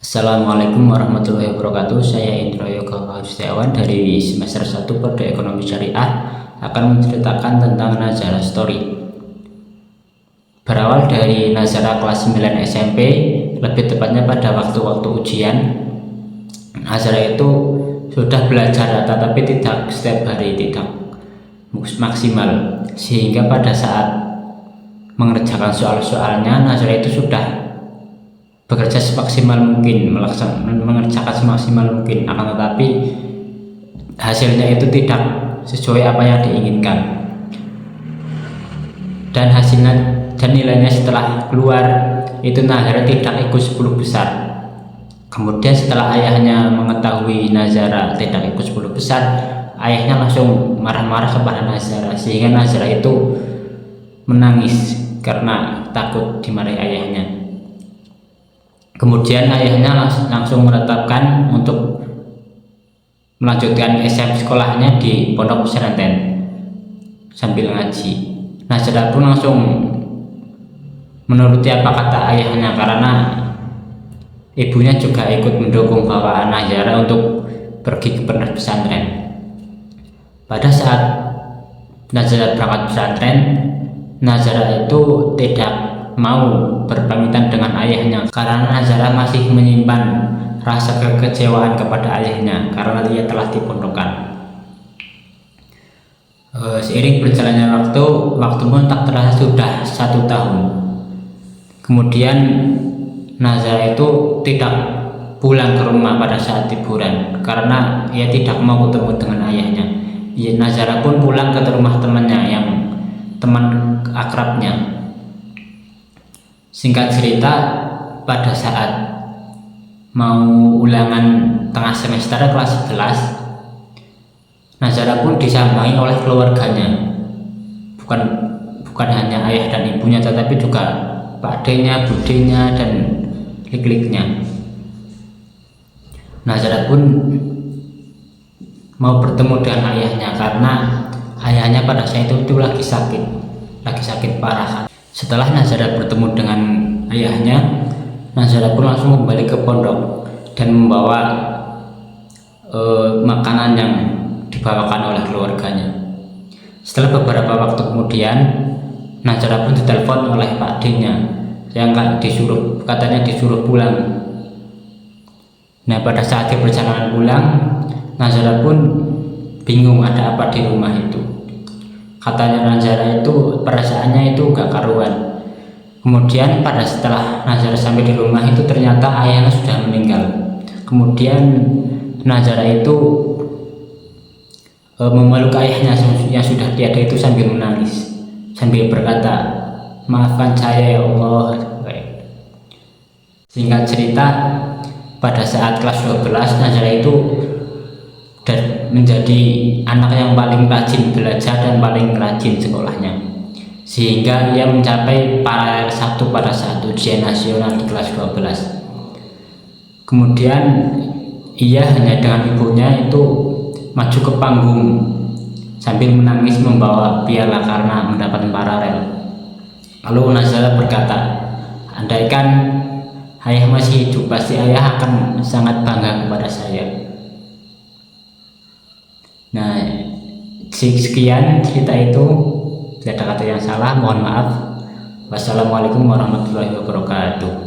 Assalamualaikum warahmatullahi wabarakatuh. Saya Indro Yoga Setiawan dari semester 1 Prodi Ekonomi Syariah akan menceritakan tentang Nazarah Story. Berawal dari Nazarah kelas 9 SMP, lebih tepatnya pada waktu-waktu ujian, Nazarah itu sudah belajar tetapi tidak setiap hari, tidak maksimal, sehingga pada saat mengerjakan soal-soalnya Nazarah itu sudah bekerja semaksimal mungkin, mengerjakan semaksimal mungkin, akan tetapi hasilnya itu tidak sesuai apa yang diinginkan, dan nilainya setelah keluar itu Nazarah tidak ikut 10 besar. Kemudian setelah ayahnya mengetahui Nazarah tidak ikut 10 besar, ayahnya langsung marah-marah kepada Nazarah, sehingga Nazarah itu menangis karena takut dimarahi ayahnya. Kemudian ayahnya langsung menetapkan untuk melanjutkan SMP sekolahnya di pondok pesantren sambil ngaji. Nazarah pun langsung menuruti apa kata ayahnya karena ibunya juga ikut mendukung bahwa Nazarah untuk pergi ke pondok pesantren. Pada saat Nazarah berangkat pesantren, Nazarah itu tidak mau berpamitan dengan ayahnya karena Nazarah masih menyimpan rasa kekecewaan kepada ayahnya karena dia telah dipondokkan. Seiring berjalannya waktu pun tak terasa sudah 1 tahun. Kemudian Nazarah itu tidak pulang ke rumah pada saat liburan karena ia tidak mau ketemu dengan ayahnya. Nazarah pun pulang ke rumah temannya, yang teman akrabnya. Singkat cerita, pada saat mau ulangan tengah semester kelas 11, Nazarah pun disambangi oleh keluarganya. Bukan hanya ayah dan ibunya, tetapi juga pak adenya, budenya, dan lik-liknya. Nazarah pun mau bertemu dengan ayahnya karena ayahnya pada saat itu lagi sakit parah. Setelah Nazarah bertemu dengan ayahnya, Nazarah pun langsung kembali ke pondok dan membawa makanan yang dibawakan oleh keluarganya. Setelah beberapa waktu kemudian, Nazarah pun ditelepon oleh pak D-nya yang katanya disuruh pulang. Nah, pada saat dia perjalanan pulang, Nazarah pun bingung ada apa di rumah itu. Katanya Nazarah itu perasaannya itu gak karuan. Kemudian setelah Nazarah sampai di rumah itu ternyata ayahnya sudah meninggal. Kemudian Nazarah itu memeluk ayahnya yang sudah tiada itu sambil menangis, sambil berkata, "Maafkan saya ya Allah." Singkat cerita, pada saat kelas 12 Nazarah itu dan menjadi anak yang paling rajin belajar dan paling rajin sekolahnya, sehingga ia mencapai paralel 1 pada saat ujian nasional di kelas 12. Kemudian ia hanya dengan ibunya itu maju ke panggung sambil menangis membawa piala karena mendapat paralel. Lalu Nazarah berkata, "Andaikan ayah masih hidup, pasti ayah akan sangat bangga kepada saya." Nah, sekian cerita itu. Tidak ada kata yang salah, mohon maaf. Wassalamualaikum warahmatullahi wabarakatuh.